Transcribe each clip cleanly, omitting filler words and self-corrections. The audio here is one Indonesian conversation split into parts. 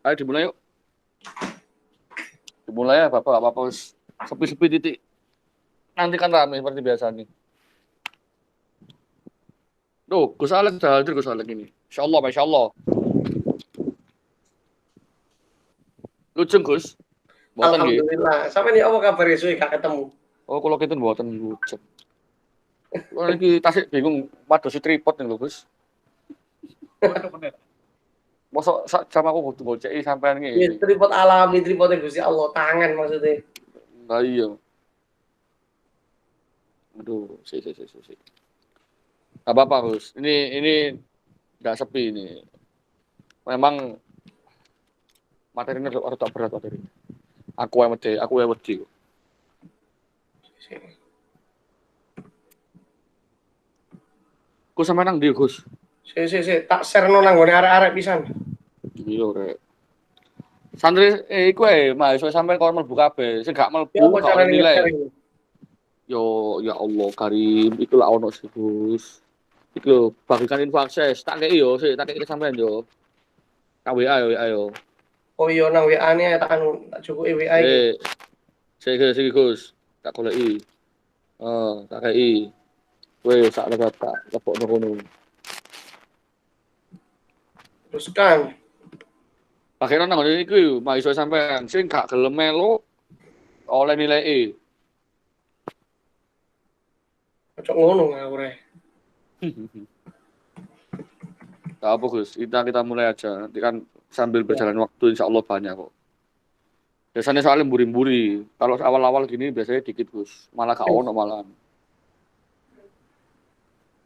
Ayo dimulai yuk. Dimulai ya Bapak, apa-apa sepi-sepi titik. Nanti kan rame seperti biasa nih. Duh, Gus Alex dah hadir Gus Alex ini. Insyaallah, masyaallah. Lujeng Gus. Mboten nggih. Alhamdulillah. Sampe nih apa kabar suwe gak ketemu? Oh, kula kinten mboten lujeng. Kula iki tasik bingung madosi tripod nih lho, Gus. Mosok sak jam aku kudu goceki sampean Ya ngene. tripod alami, tripodnya Gusti Allah, tangan maksudnya. Lah iya. Aduh, sih. Gak apa-apa, Gus. Ini nggak sepi ini. Memang materinya harus tak berat materinya. Aku yang wedi. Gus sampe nang ndi, Gus? Tak share nang nggone arek-arek pisan. Iya, Rek. Santri iku mahasiswa sampean kon mlebu kabeh. Sing gak mlebu Ya apa gak oleh carane nilai. nge-share ini? Yo, ya Allah Karim, iku lah ono sih, Gus. Iku lho, bagikan info akses. Tak kei yo, tak kei sampean yo. WA yo. Oh iya nang WA-ne tak cukuki WA iki. Sik Gus. Tak goleki. Tak kei. Wes sak lekat tak lebokno kono. Teruskan. Akhirnya nang ngene iku mahasiswa sampean sing gak gelem melu oleh nilai E. Cocok ngono aku rek. Tak apa Gus, kita mulai aja. Nanti kan sambil berjalan waktu insya Allah banyak kok. Biasanya soalnya mburi-mburi. Kalau awal-awal gini biasanya dikit Gus. Malah gak ono malahan.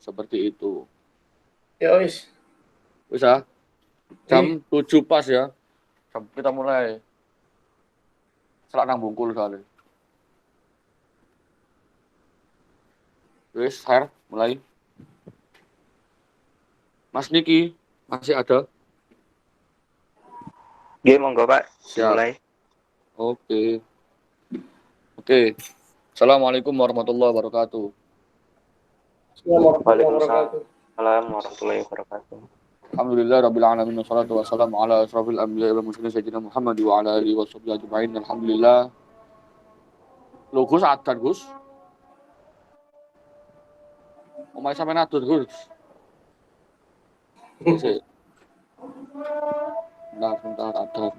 Seperti itu. Ya wis. Wis ah. Jam 7 pas ya. Kita mulai. Selak nang bungkul soalnya. Wis, mulai. Mas Niki masih ada? Monggo Pak, mulai. Oke. Assalamualaikum warahmatullahi wabarakatuh. Waalaikumsalam warahmatullahi wabarakatuh. Alhamdulillah rabbil alamin wassalatu wassalamu ala asrofil anbiya'i wal mursalin sayyidina Muhammad wa ala alihi washabbihi ajma'in. Alhamdulillah. Lho Gus adan Gus. Omahe sampean atur Gus. Bentar adan.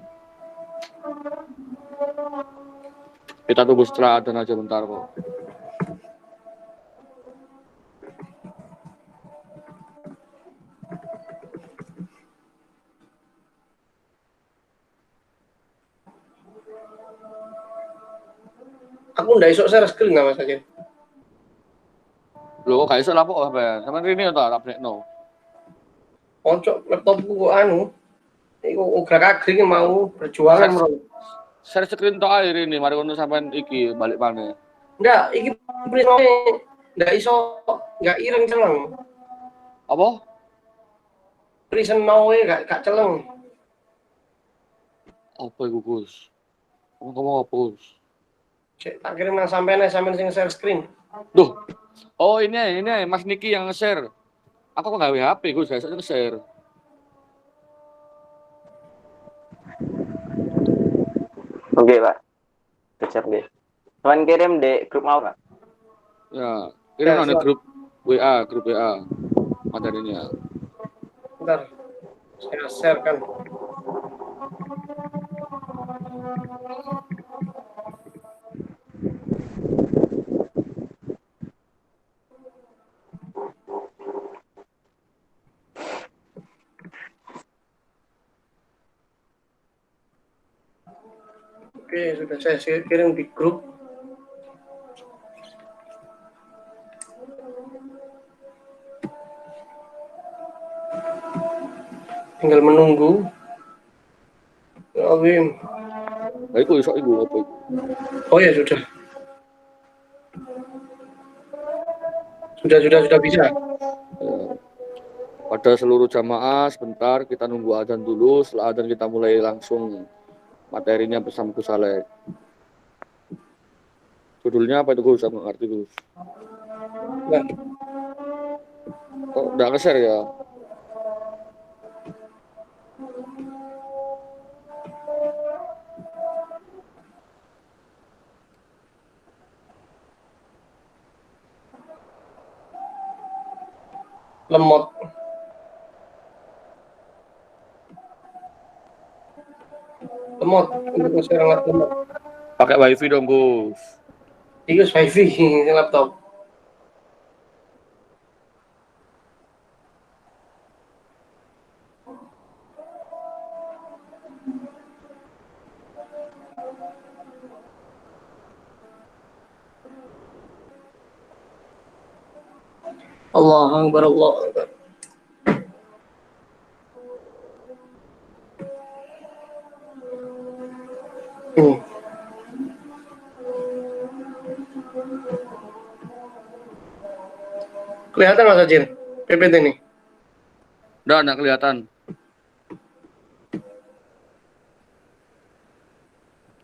Kita tunggu setelah adan aja bentar kok. Aku ndak iso share screen nggak Mas aja. Lho kok gak iso lapo apa? Sampeyan rene to update-no. Oncok laptopku kok anu. Iku ugrak-agring mau perjuangan bro. Share screen tok ae rene mari ngono sampean iki balik maneh. Enggak, iki printnya ndak iso, nggak ireng celeng. Apa? Prison now gak celeng. Apa iku Gus? Ngomong apa Gus? Cek tak kirim nang sampean sing share screen. Duh. Oh ini Mas Niki yang nge-share. Aku kok gawe HP Gus, gak iso nge-share. Oke Pak. Kecap deh. Tuan kirim di grup mau Pak. Ya, kirim di grup WA materinya. Bentar. Saya share kan. Oke, sudah saya kirim di grup. Tinggal menunggu. Ya Wim. Iku iso iku apa iku? Oh ya sudah. Sudah bisa. Ya. Pada seluruh jamaah sebentar kita nunggu adzan dulu. Setelah adzan kita mulai langsung materinya bersama Gus Alex. Judulnya apa itu Gus? Saya nggak ngerti Gus. Nah. Kok nggak nge-share ya? lemot. Lemot, untuk sekarang lemot. Pakai wifi dong Gus. Iki wis wifi sing laptop. Allahu Akbar, Allahu Akbar. Ini. Kelihatan Mas Ajin, PPT nih. Nggak kelihatan.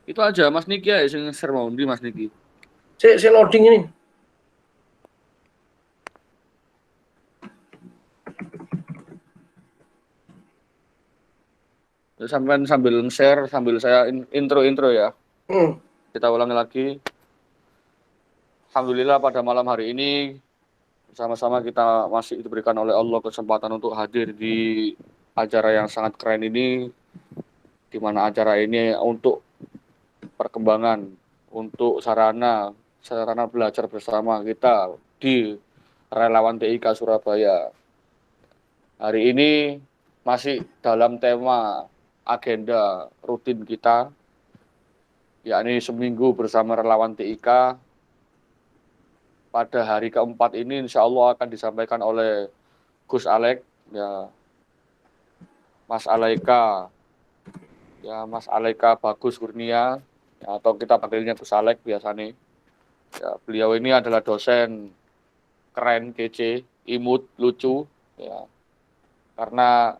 Itu aja Mas Niki ya sing share mau di Mas Niki. Saya loading ini. Sambil share, sambil saya intro ya. Kita ulangi lagi. Alhamdulillah pada malam hari ini bersama-sama kita masih diberikan oleh Allah kesempatan untuk hadir di acara yang sangat keren ini, di mana acara ini untuk perkembangan, untuk sarana belajar bersama kita di Relawan TIK Surabaya. Hari ini masih dalam tema agenda rutin kita, yakni seminggu bersama relawan TIK. Pada hari keempat ini insya Allah akan disampaikan oleh Gus Alek, ya, Mas Alaika, ya Mas Alaika Bagus Kurnia, ya, atau kita panggilnya Gus Alek biasanya. Ya, beliau ini adalah dosen keren, kece, imut, lucu, ya. Karena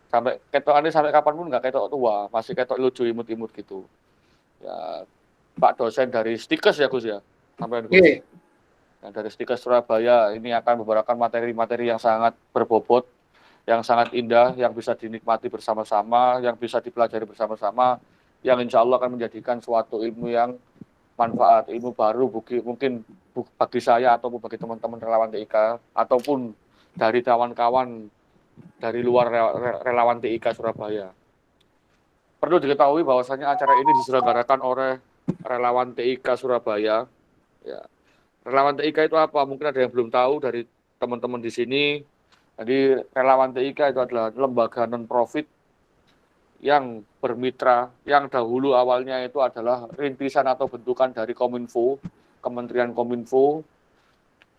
sampai ketokannya sampai kapanpun nggak ketok tua, masih ketok lucu, imut-imut gitu. Ya, Pak dosen dari Stikes ya Gus ya, sampai Gus. Oke. Nah, dari Stikes Surabaya ini akan memberikan materi-materi yang sangat berbobot, yang sangat indah, yang bisa dinikmati bersama-sama, yang bisa dipelajari bersama-sama, yang insya Allah akan menjadikan suatu ilmu yang manfaat, ilmu baru mungkin bagi saya ataupun bagi teman-teman relawan TIK, ataupun dari kawan-kawan dari luar relawan TIK Surabaya. Perlu diketahui bahwasanya acara ini diselenggarakan oleh relawan TIK Surabaya. Ya. Relawan TIK itu apa? Mungkin ada yang belum tahu dari teman-teman di sini. Jadi relawan TIK itu adalah lembaga non-profit yang bermitra, yang dahulu awalnya itu adalah rintisan atau bentukan dari Kominfo, Kementerian Kominfo,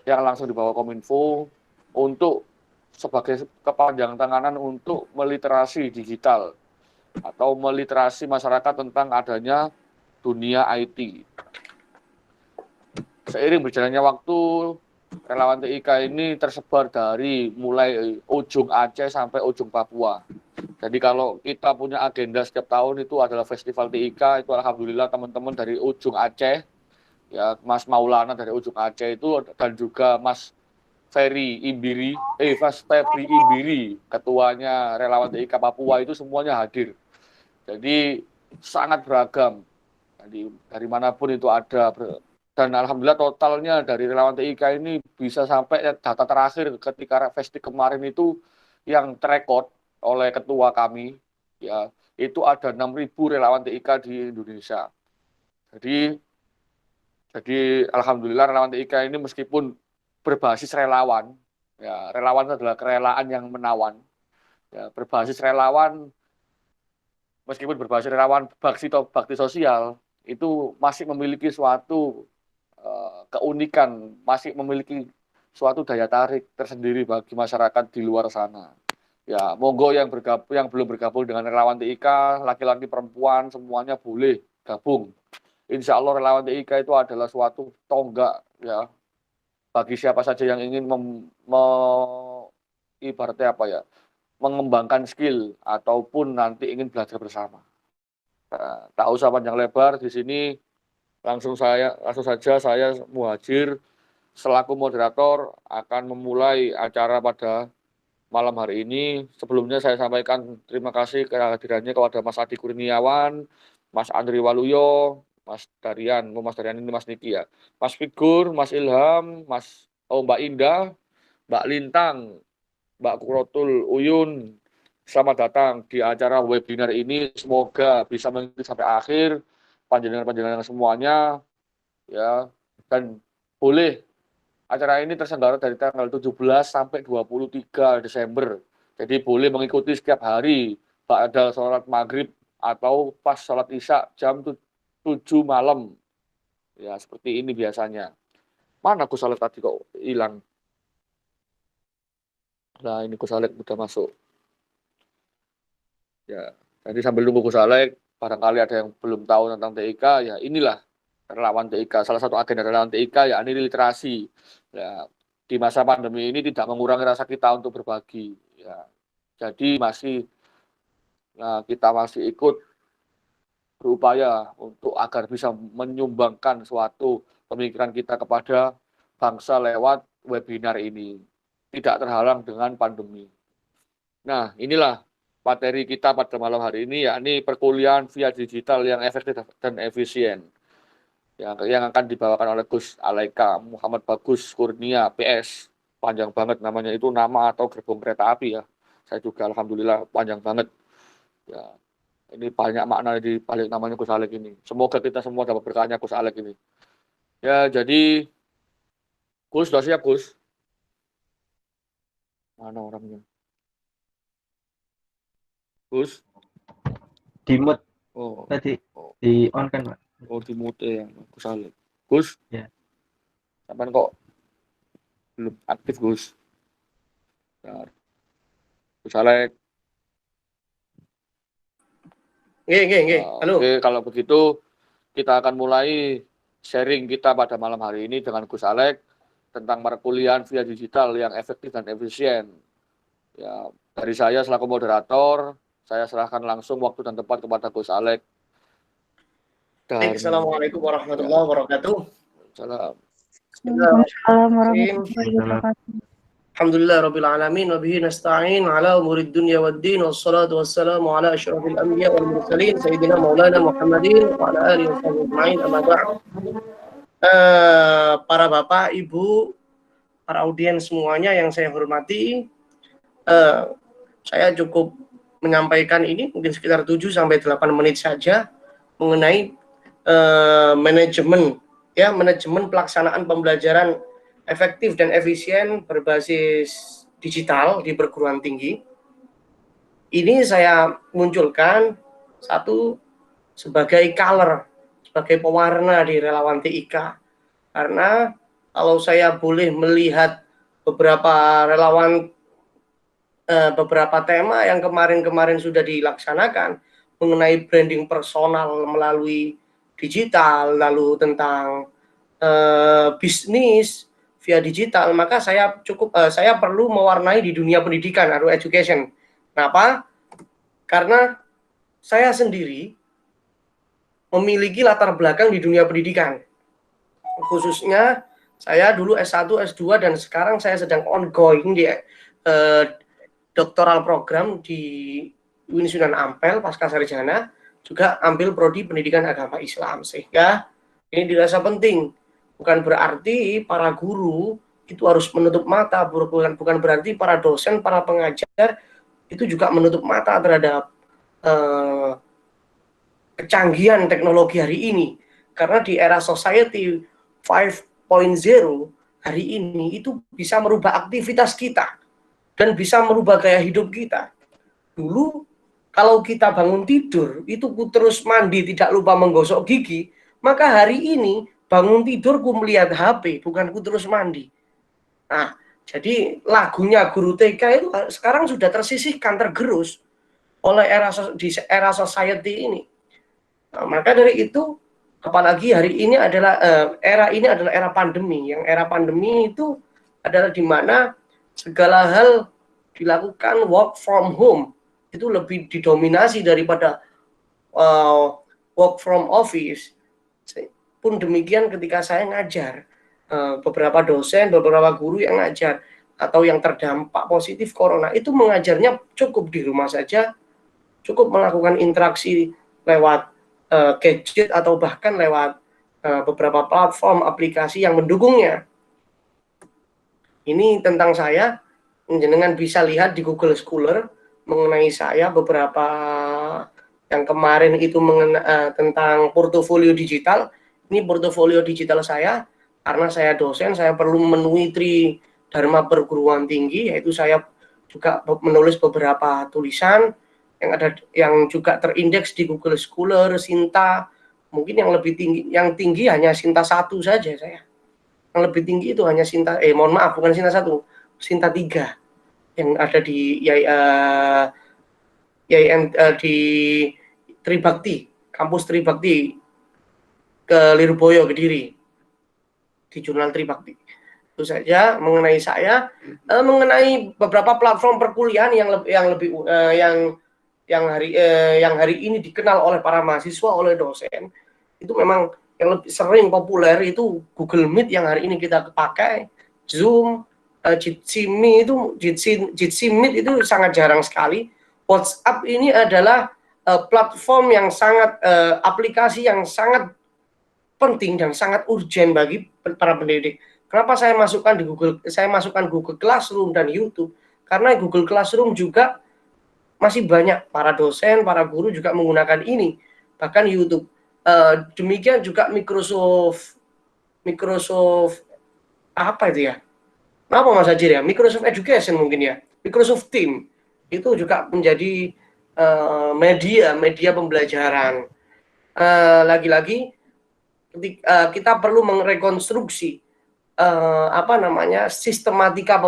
yang langsung dibawa Kominfo untuk sebagai kepanjangan tanganan untuk meliterasi digital atau meliterasi masyarakat tentang adanya dunia IT. Seiring berjalannya waktu, relawan TIK ini tersebar dari mulai ujung Aceh sampai ujung Papua. Jadi kalau kita punya agenda setiap tahun itu adalah festival TIK, itu alhamdulillah teman-teman dari ujung Aceh, ya Mas Maulana dari ujung Aceh itu, dan juga Mas Ferry Imbiri, Mas Febri Imbiri, ketuanya relawan TIK Papua itu semuanya hadir. Jadi sangat beragam. Jadi dari manapun itu ada. Dan alhamdulillah totalnya dari relawan TIK ini bisa sampai data terakhir ketika festival kemarin itu yang terekod oleh ketua kami, ya itu ada 6.000 relawan TIK di Indonesia. Jadi alhamdulillah relawan TIK ini meskipun berbasis relawan, ya relawan itu adalah kerelaan yang menawan, ya berbasis relawan, meskipun berbasis relawan bakti sosial itu masih memiliki suatu keunikan, masih memiliki suatu daya tarik tersendiri bagi masyarakat di luar sana. Ya, monggo yang belum bergabung dengan relawan TIK, laki-laki perempuan semuanya boleh gabung. Insya Allah relawan TIK itu adalah suatu tonggak ya bagi siapa saja yang ingin ibaratnya apa ya, mengembangkan skill ataupun nanti ingin belajar bersama. Nah, tak usah panjang lebar di sini, langsung saja saya Muhajir selaku moderator akan memulai acara pada malam hari ini. Sebelumnya saya sampaikan terima kasih kehadirannya kepada Mas Adi Kurniawan, Mas Andri Waluyo, Mas Darian ini Mas Niki ya, Mas Figur, Mas Ilham, Mbak Indah, Mbak Lintang, Mbak Kurotul Uyun, selamat datang di acara webinar ini. Semoga bisa mengikuti sampai akhir, panjenengan-panjenengan semuanya, ya. Dan boleh acara ini terselenggara dari tanggal 17 sampai 23 Desember. Jadi boleh mengikuti setiap hari, ba'da sholat maghrib atau pas sholat isya jam 7 malam. Ya, seperti ini biasanya. Mana Gus Alek tadi kok hilang? Nah, ini Gus Alek udah masuk. Ya, jadi sambil nunggu Gus Alek, barangkali ada yang belum tahu tentang TIK, ya inilah relawan TIK. Salah satu agenda relawan TIK, ya ini literasi. Ya, di masa pandemi ini tidak mengurangi rasa kita untuk berbagi. Ya, jadi kita masih ikut berupaya untuk agar bisa menyumbangkan suatu pemikiran kita kepada bangsa lewat webinar ini. Tidak terhalang dengan pandemi. Nah, inilah materi kita pada malam hari ini, yakni perkuliahan via digital yang efektif dan efisien. Yang akan dibawakan oleh Gus Alaika Muhammad Bagus Kurnia PS. Panjang banget namanya, itu nama atau gerbong kereta api ya. Saya juga alhamdulillah panjang banget. Ya, ini banyak makna di balik namanya Gus Alek ini. Semoga kita semua dapat berkahnya Gus Alek ini. Ya, jadi Gus sudah siap, Gus? Mana orangnya? Gus? Di mute Oh, tadi, di on kan, Pak? di mute ya, Gus Alek. Gus? Ya. Sampai kok belum aktif, Gus? Nah, Gus Alek. Halo. Oke, kalau begitu kita akan mulai sharing kita pada malam hari ini dengan Gus Alek tentang perkuliahan via digital yang efektif dan efisien. Ya, dari saya selaku moderator, saya serahkan langsung waktu dan tempat kepada Gus Alek. Assalamualaikum warahmatullahi wabarakatuh. Salam. Waalaikumsalam warahmatullahi wabarakatuh. Alhamdulillah rabbil alamin wa bihi nasta'in ala umurid dunya waddin wassalatu wassalamu ala asyrafil anbiya wal mursalin sayyidina maulana Muhammadin wa ala alihi washabbihi ajma'in amma ba'd. Para bapak, ibu, para audiens semuanya yang saya hormati, saya cukup menyampaikan ini mungkin sekitar 7 sampai 8 menit saja mengenai manajemen pelaksanaan pembelajaran efektif dan efisien berbasis digital di perguruan tinggi. Ini saya munculkan satu sebagai color, sebagai pewarna di relawan TIK. Karena kalau saya boleh melihat beberapa relawan, beberapa tema yang kemarin-kemarin sudah dilaksanakan mengenai branding personal melalui digital, lalu tentang bisnis via digital, maka saya perlu mewarnai di dunia pendidikan atau education. Kenapa? Karena saya sendiri memiliki latar belakang di dunia pendidikan. Khususnya saya dulu S1, S2 dan sekarang saya sedang ongoing di doktoral program di UIN Sunan Ampel pasca sarjana, juga ambil prodi pendidikan agama Islam. Sehingga ini dirasa penting. Bukan berarti para guru itu harus menutup mata, bukan berarti para dosen, para pengajar itu juga menutup mata terhadap kecanggihan teknologi hari ini. Karena di era society 5.0 hari ini itu bisa merubah aktivitas kita dan bisa merubah gaya hidup kita. Dulu kalau kita bangun tidur itu terus mandi, tidak lupa menggosok gigi, maka hari ini bangun tidur ku melihat HP, bukan ku terus mandi. Nah, jadi lagunya guru TK itu sekarang sudah tersisihkan, tergerus oleh di era society ini. Nah, maka dari itu, apalagi hari ini adalah era pandemi. Yang era pandemi itu adalah di mana segala hal dilakukan work from home, itu lebih didominasi daripada work from office. Pun demikian ketika saya ngajar, beberapa dosen, beberapa guru yang ngajar atau yang terdampak positif corona itu mengajarnya cukup di rumah saja, cukup melakukan interaksi lewat gadget atau bahkan lewat beberapa platform aplikasi yang mendukungnya. Ini tentang saya, jenengan bisa lihat di Google Scholar mengenai saya beberapa yang kemarin itu tentang portofolio digital. Ini portofolio digital saya, karena saya dosen, saya perlu memenuhi Tridharma perguruan tinggi, yaitu saya juga menulis beberapa tulisan yang juga terindeks di Google Scholar, Sinta. Mungkin yang lebih tinggi, yang tinggi hanya Sinta 1 saja saya. Yang lebih tinggi itu hanya Sinta, mohon maaf, bukan Sinta 1, Sinta 3 yang ada di di Tribakti, kampus Tribakti ke Lirboyo, Kediri, di jurnal Tribakti. Itu saja mengenai saya. Mengenai beberapa platform perkuliahan yang hari ini dikenal oleh para mahasiswa, oleh dosen, itu memang yang lebih sering populer itu Google Meet yang hari ini kita pakai, Zoom, Jitsi Meet itu sangat jarang sekali. WhatsApp ini adalah platform yang sangat aplikasi yang sangat penting dan sangat urgent bagi para pendidik. Kenapa saya masukkan di Google Classroom dan YouTube? Karena Google Classroom juga masih banyak para dosen, para guru juga menggunakan ini, bahkan YouTube. Demikian juga Microsoft apa itu ya? Apa Mas Ajir ya? Microsoft Education mungkin ya. Microsoft Team itu juga menjadi media pembelajaran. Lagi-lagi kita perlu merekonstruksi sistematika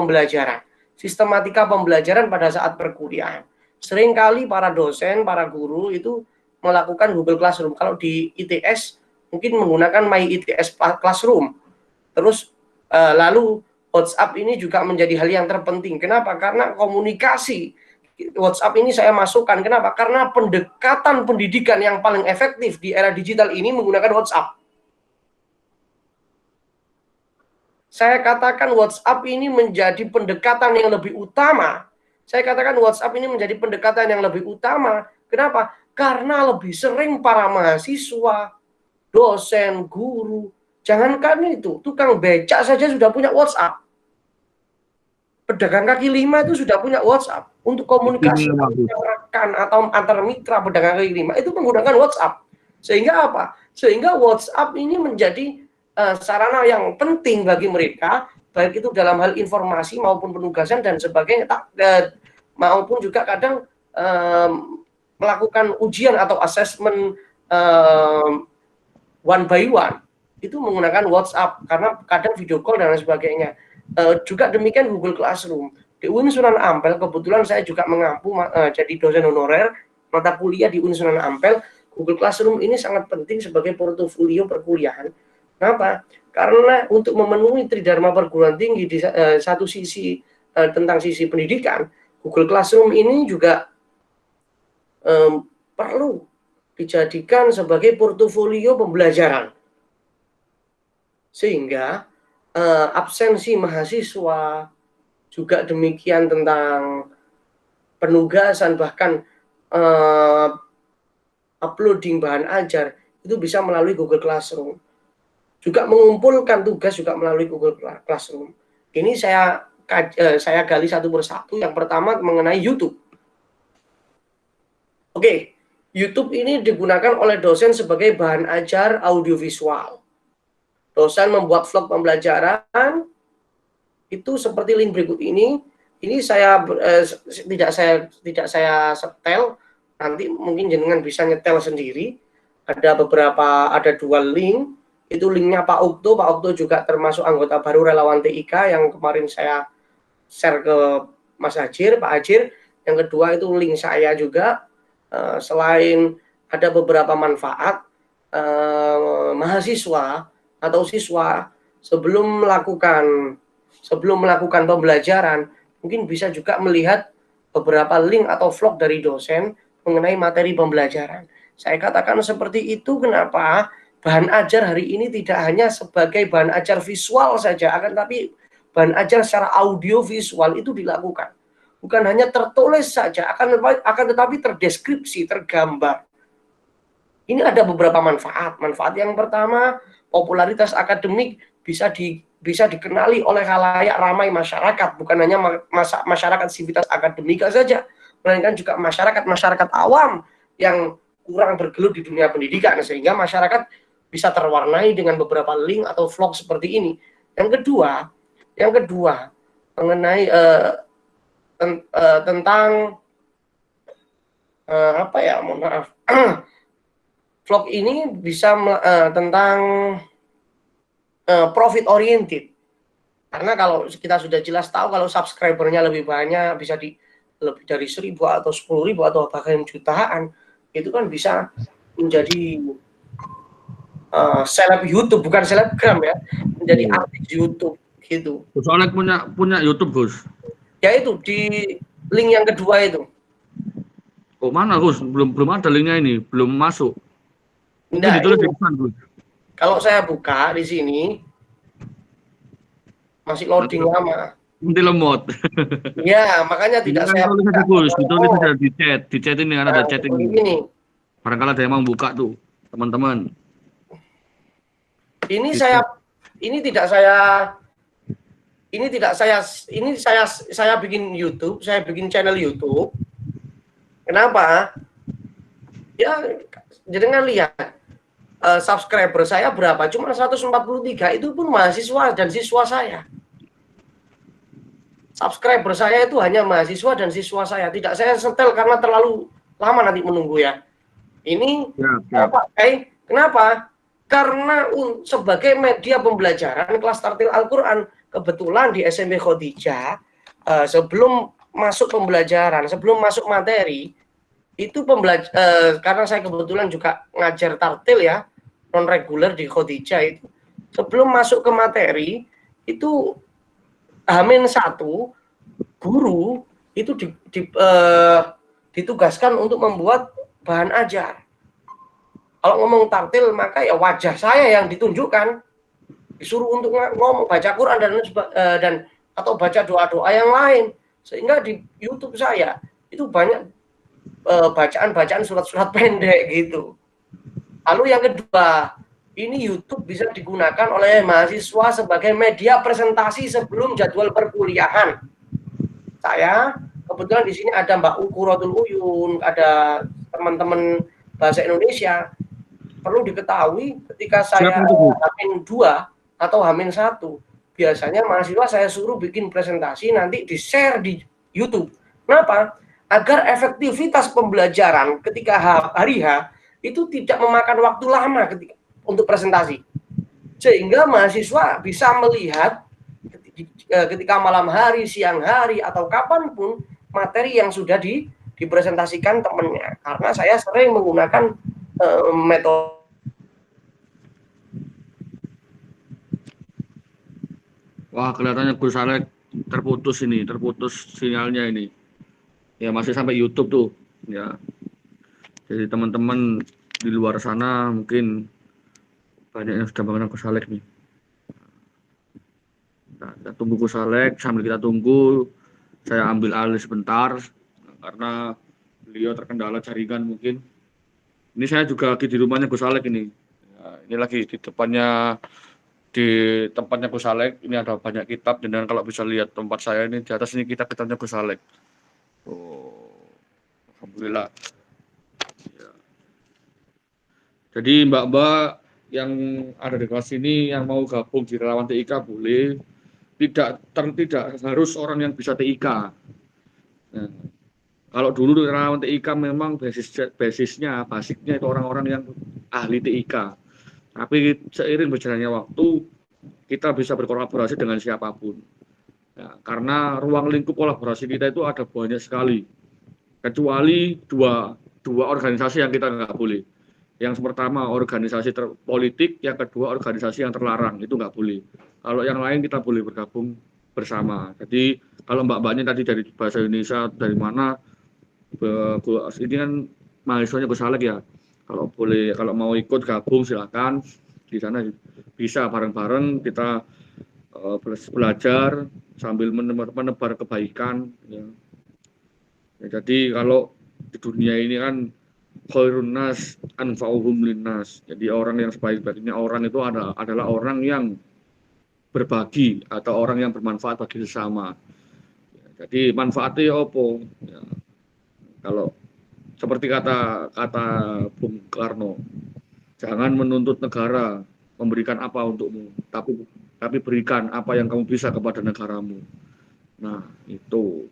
pembelajaran pada saat perkuliahan. Seringkali para dosen, para guru itu melakukan Google Classroom. Kalau di ITS mungkin menggunakan My ITS Classroom. Terus lalu WhatsApp ini juga menjadi hal yang terpenting. Kenapa? Karena komunikasi WhatsApp ini saya masukkan. Kenapa? Karena pendekatan pendidikan yang paling efektif di era digital ini menggunakan WhatsApp. Saya katakan WhatsApp ini menjadi pendekatan yang lebih utama. Kenapa? Karena lebih sering para mahasiswa, dosen, guru, jangankan itu, tukang becak saja sudah punya WhatsApp. Pedagang kaki lima itu sudah punya WhatsApp untuk komunikasi rekan atau antar mitra pedagang kaki lima itu menggunakan WhatsApp. Sehingga apa? Sehingga WhatsApp ini menjadi sarana yang penting bagi mereka, baik itu dalam hal informasi maupun penugasan dan sebagainya, maupun juga kadang melakukan ujian atau asesmen one by one itu menggunakan WhatsApp, karena kadang video call dan sebagainya. Juga demikian Google Classroom. Di UIN Sunan Ampel, kebetulan saya juga mengampu jadi dosen honorer mata kuliah di UIN Sunan Ampel. Google Classroom ini sangat penting sebagai portofolio perkuliahan. Kenapa? Karena untuk memenuhi Tridharma perguruan tinggi di satu sisi tentang sisi pendidikan, Google Classroom ini juga perlu dijadikan sebagai portofolio pembelajaran. Sehingga absensi mahasiswa, juga demikian tentang penugasan, bahkan uploading bahan ajar, itu bisa melalui Google Classroom. Juga mengumpulkan tugas juga melalui Google Classroom. Ini saya gali satu persatu. Yang pertama mengenai YouTube. Oke, YouTube ini digunakan oleh dosen sebagai bahan ajar audiovisual. Dosen membuat vlog pembelajaran itu seperti link berikut ini. Ini tidak saya setel. Nanti mungkin jenengan bisa nyetel sendiri. Ada 2 link. Itu linknya Pak Ukto. Pak Ukto juga termasuk anggota baru relawan TIK yang kemarin saya share ke Mas Hajir, Pak Hajir. Yang kedua itu link saya juga. Selain ada beberapa manfaat, mahasiswa atau siswa sebelum melakukan pembelajaran mungkin bisa juga melihat beberapa link atau vlog dari dosen mengenai materi pembelajaran. Saya katakan seperti itu kenapa? Bahan ajar hari ini tidak hanya sebagai bahan ajar visual saja, akan tapi bahan ajar secara audio visual itu dilakukan. Bukan hanya tertulis saja, akan tetapi terdeskripsi, tergambar. Ini ada beberapa manfaat. Manfaat yang pertama, popularitas akademik bisa bisa dikenali oleh khalayak ramai masyarakat, bukan hanya masyarakat sivitas akademika saja, melainkan juga masyarakat awam yang kurang bergelut di dunia pendidikan, sehingga masyarakat bisa terwarnai dengan beberapa link atau vlog seperti ini. Yang kedua mengenai tentang apa ya, mohon maaf, vlog ini bisa tentang profit oriented. Karena kalau kita sudah jelas tahu kalau subscribernya lebih banyak, bisa lebih dari 1.000 atau 10.000 atau bahkan jutaan, itu kan bisa menjadi seleb YouTube, bukan selebgram ya, menjadi artis YouTube gitu. Gus Alek punya YouTube, Gus? Ya itu di link yang kedua itu. Oh, mana, Gus? Belum ada linknya ini, belum masuk. Mungkin Nah, ditulis di depan, Gus. Kalau saya buka di sini masih loading lama. Nanti lemot. Ya, makanya tidak saya tulis aja, Gus. Ditulis aja di chat ini, kan ada chat ini. Barangkali ada yang mau buka tuh, teman-teman. Ini saya bikin YouTube, saya bikin channel YouTube. Kenapa? Ya, jangan lihat subscriber saya berapa, cuma 143, itu pun mahasiswa dan siswa saya. Subscriber saya itu hanya mahasiswa dan siswa saya, tidak saya setel karena terlalu lama nanti menunggu ya. Ini kenapa? Karena sebagai media pembelajaran kelas tartil Al-Quran, kebetulan di SMP Khadijah, sebelum masuk pembelajaran, sebelum masuk materi, itu karena saya kebetulan juga ngajar tartil ya, non reguler di Khadijah itu, sebelum masuk ke materi, itu H-1 guru itu ditugaskan untuk membuat bahan ajar. Kalau ngomong tartil, maka ya wajah saya yang ditunjukkan, disuruh untuk ngomong baca Quran dan atau baca doa-doa yang lain, sehingga di YouTube saya itu banyak bacaan-bacaan surat-surat pendek gitu. Lalu yang kedua, ini YouTube bisa digunakan oleh mahasiswa sebagai media presentasi sebelum jadwal perkuliahan. Saya kebetulan di sini ada Mbak Ukuratul Uyun, ada teman-teman bahasa Indonesia. Perlu diketahui ketika saya H-2 atau H-1, biasanya mahasiswa saya suruh bikin presentasi, nanti di-share di YouTube. Kenapa? Agar efektivitas pembelajaran ketika hari H itu tidak memakan waktu lama untuk presentasi. Sehingga mahasiswa bisa melihat ketika malam hari, siang hari, atau kapanpun materi yang sudah dipresentasikan temannya. Karena saya sering menggunakan metode. Wah, kelihatannya Gus Alek terputus sinyalnya ini. Ya, masih sampai YouTube tuh, ya. Jadi teman-teman di luar sana mungkin banyak yang sudah mengenal Gus Alek nih. Nah, kita tunggu Gus Alek, sambil kita tunggu, saya ambil alih sebentar karena beliau terkendala jaringan mungkin. Ini saya juga lagi di rumahnya Gus Alek ini. Ya, ini lagi di tempatnya Gus Alek. Ini ada banyak kitab, dan kalau bisa lihat tempat saya ini, di atas ini kitabnya Gus Alek. Oh, alhamdulillah. Ya. Jadi mbak-mbak yang ada di kelas ini yang mau gabung di relawan TIK boleh. Tidak harus orang yang bisa TIK. Nah, kalau dulu relawan TIK memang basisnya itu orang-orang yang ahli TIK. Tapi seiring berjalannya waktu, kita bisa berkolaborasi dengan siapapun. Ya, karena ruang lingkup kolaborasi kita itu ada banyak sekali. Kecuali dua organisasi yang kita nggak boleh. Yang pertama organisasi politik, yang kedua organisasi yang terlarang, itu nggak boleh. Kalau yang lain kita boleh bergabung bersama. Jadi kalau mbak-mbaknya tadi dari bahasa Indonesia, dari mana, ini kan mahasiswanya Gus Alek ya. Kalau mau ikut gabung silakan. Di sana bisa bareng-bareng kita belajar sambil menebar kebaikan. Ya. Jadi kalau di dunia ini kan khairun nas anfa'uhum linnas. Jadi orang yang sebaik-baiknya orang itu adalah orang yang berbagi atau orang yang bermanfaat bagi sesama. Jadi manfaatnya apa? Ya, kalau seperti kata Bung Karno, jangan menuntut negara memberikan apa untukmu, tapi berikan apa yang kamu bisa kepada negaramu. Nah, itu.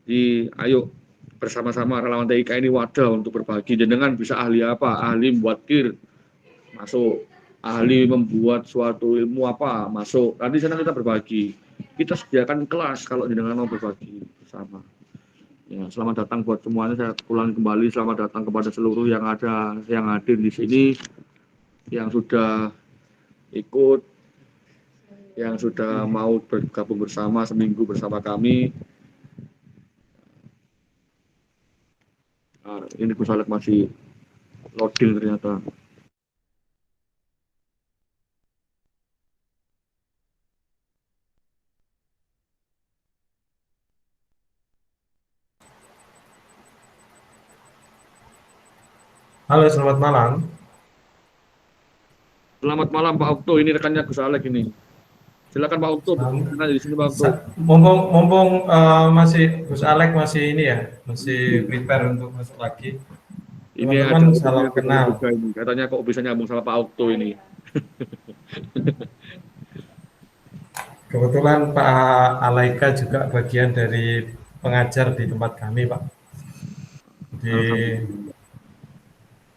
Jadi, ayo bersama-sama relawan TIK ini wadah untuk berbagi. Dengan bisa ahli apa? Ahli membuat kir, masuk. Ahli membuat suatu ilmu apa? Masuk. Nanti sana kita berbagi. Kita sediakan kelas kalau dengan mau berbagi bersama. Ya, selamat datang buat semuanya. Saya ulangi kembali, selamat datang kepada seluruh yang hadir di sini, yang sudah ikut, yang sudah mau bergabung bersama seminggu bersama kami. Nah, ini Gus Alek masih loading ternyata. Halo, selamat malam. Selamat malam Pak Okto, ini rekannya Gus Alek ini. Silakan Pak Okto, karena di sini Pak Okto. Mumpung masih Gus Alek masih ini ya, masih prepare untuk masuk lagi. Ini Teman-teman ada salam kenal. ini. Katanya kok bisa nyambung sama Pak Okto ini. Kebetulan Pak Alaika juga bagian dari pengajar di tempat kami, Pak.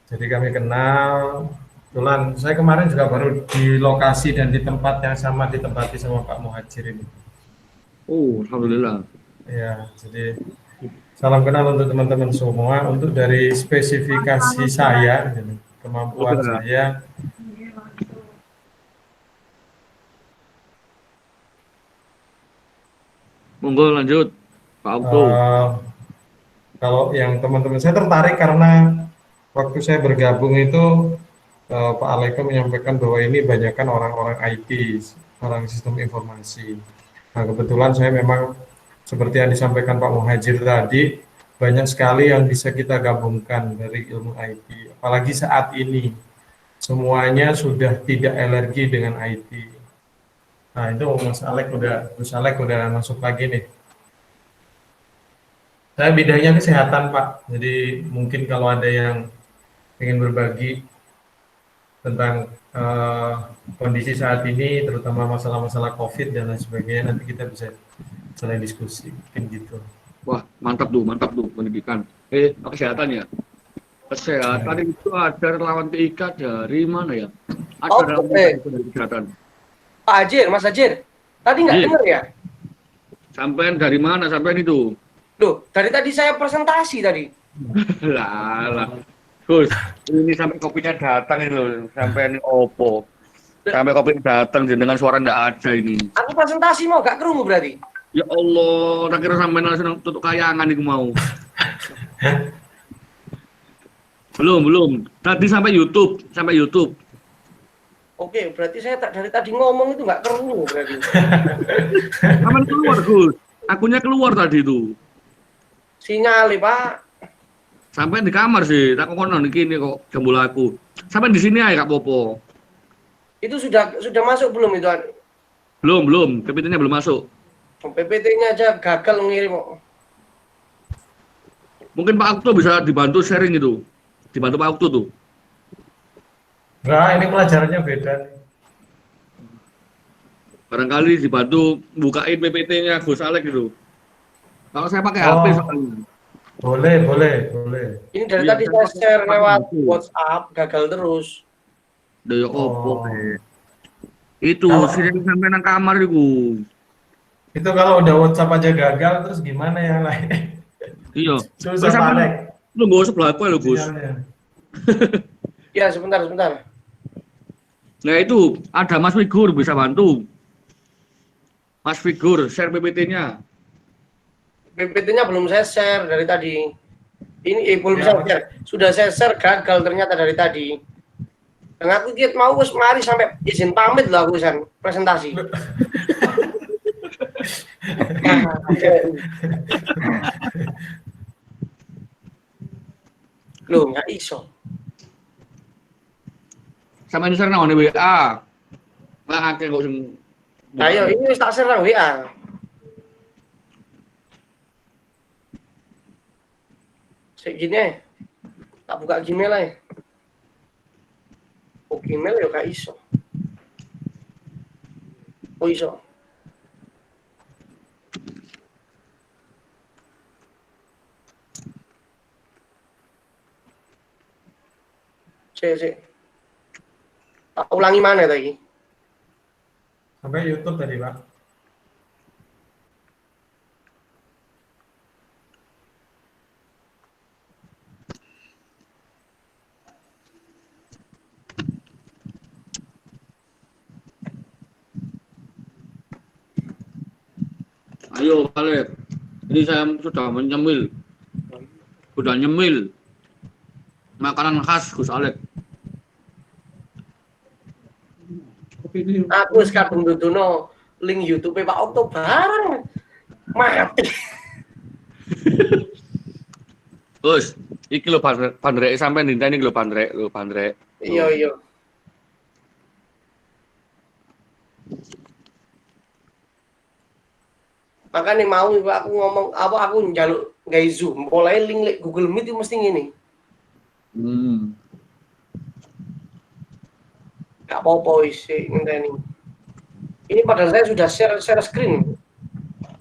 Jadi kami kenal. Kebetulan saya kemarin juga baru di lokasi dan di tempat yang sama ditempati sama Pak Muhajir ini. Oh, alhamdulillah. Ya, jadi salam kenal untuk teman-teman semua. Untuk dari spesifikasi saya, kemampuan saya, monggo lanjut Pak Okto. kalau yang teman-teman saya tertarik karena waktu saya bergabung itu Pak Aleko menyampaikan bahwa ini banyakkan orang-orang IT, orang sistem informasi. Nah, kebetulan saya memang seperti yang disampaikan Pak Muhajir tadi, banyak sekali yang bisa kita gabungkan dari ilmu IT. Apalagi saat ini, semuanya sudah tidak alergi dengan IT. Nah, itu Gus Alek udah masuk lagi nih. Saya bidangnya kesehatan, Pak. Jadi mungkin kalau ada yang ingin berbagi tentang kondisi saat ini, terutama masalah-masalah COVID dan lain sebagainya, nanti kita bisa saling diskusi, mungkin gitu. Wah, mantap tuh pendidikan. Kesehatan ya. Kesehatan itu ada relawan TIK dari mana ya? Ada relawan TIK dari kesehatan. Pak Hajir, Mas Hajir, tadi nggak dengar ya? Sampean dari mana sampean itu? Loh, dari tadi saya presentasi tadi. lah. Gus, ini sampai kopinya datang ini loh. Sampai ini opo. Sampai kopinya datang dengan suara nggak ada ini. Aku presentasi mau gak kerungu berarti? Ya Allah, tak kira sampai langsung tutup kayangan itu mau. Belum. Tadi sampai YouTube. Oke, berarti saya dari tadi ngomong itu nggak kerungu berarti. Sampai keluar Gus. Akunnya keluar tadi itu. Sinyal, Pak. Sampai di kamar sih, tak konon ini kok jambul aku. Sampai di sini aja Kak Popo. Itu sudah masuk belum itu? Belum, PPT-nya belum masuk. PPT-nya aja gagal ngirim kok. Mungkin Pak Okto bisa dibantu sharing itu. Dibantu Pak Okto tuh. Nah, ini pelajarannya beda nih. Barangkali dibantu bukain PPT-nya Gus Alek gitu. Kalau saya pakai HP soalnya. Boleh. Ini dari tadi saya share lewat WhatsApp, gagal terus. Daya opo. Itu sering sampai nang kamar itu. Itu kalau udah WhatsApp aja gagal, terus gimana yang lain? Iya. Susah balik. Lu nggak usah belakang lo Gus. Ya, sebentar. Nah itu ada Mas Figur bisa bantu. Mas Figur share PPT-nya. PPT-nya belum saya share dari tadi. Ini belum saya share. Sudah saya share gagal ternyata dari tadi. Dan aku mau mari sampai izin pamit lah aku presentasi. Loh, nggak iso. Sama ini share naon WA. Lah akeh kok sing Ayo, ini wis tak share nang WA. Sik gini, tak buka Gmail aja. Oh, Gmail ya gak iso. Oh, iso. Sik. Tak ulangi mana tadi? Sampai YouTube tadi, Pak. Ayo balik. Ini saya sudah menyemil. Sudah nyemil. Makanan khas Gus Alek. Aku wis kadung dudono link YouTube Pak Okto bareng. Mati. Gus, iki lho bandrek sampai ninteni lho bandrek. Iya. Makanya mau aku ngomong aku njaluk gawe Zoom, mulai link Google Meet itu mesti ngene. Gak apa-apa wis ngenteni. Ini padahal saya sudah share screen.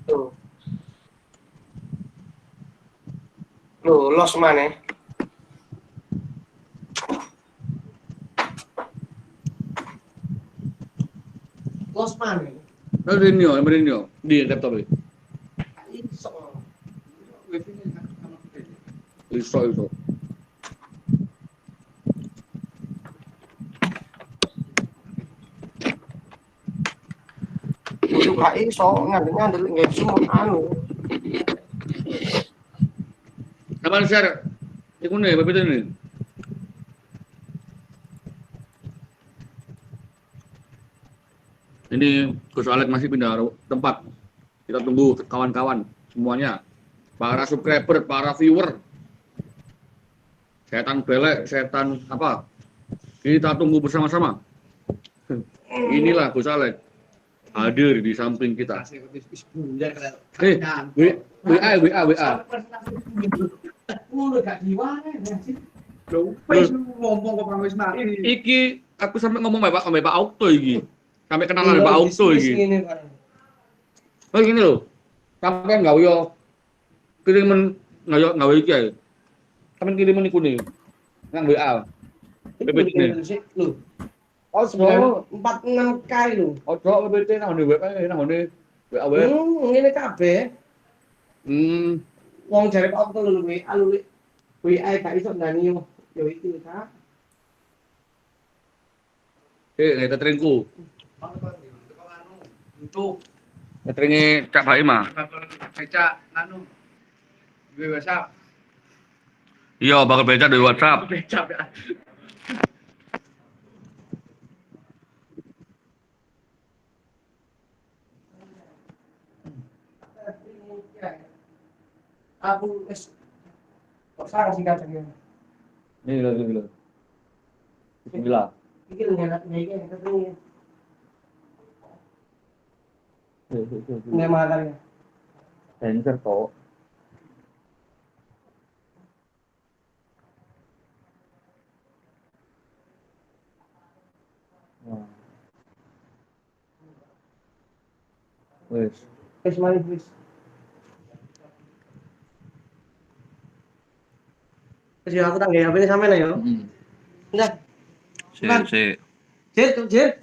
Tuh. Loh, los mana? Los mana? Merinio di laptop ini. Iso. Itu gak iso ngandel nggak Zoom anu. Kapan share? Iku nih, betul nih. Ini Gus Alek masih pindah tempat. Kita tunggu kawan-kawan semuanya. Para subscriber, para viewer. Setan belek, setan apa? Kita tunggu bersama-sama. Inilah Gus Alek hadir di samping kita. WA. Iki aku sampai ngomong sama Pak Okto iki. Sampai kenalan Pak Okto iki. Oh gini loh. Sampai enggak yo kiriman enggak iki ae. Sampai kiriman iku nih. Nang WA. PPT ini. Oh, 46 kali lho. Ojo PPT nang WA nang WA. Ngene kabeh. Wong jare Pak Okto lho WA gak iso ndani yo iki ta. Nggak teringku. Untuk teringnya Cak Baima. Cak anu di WhatsApp. Iya, bakal beca di WhatsApp. Becap ya. Aku kok salah sih katanya. Ini loh. Bismillah. Iki lho enak iki ketemu. Nggak makan ya. Sensor kok. Wis mari wis. Wis aku tak nggawe HP sampean ya. Udah. Si. Jir.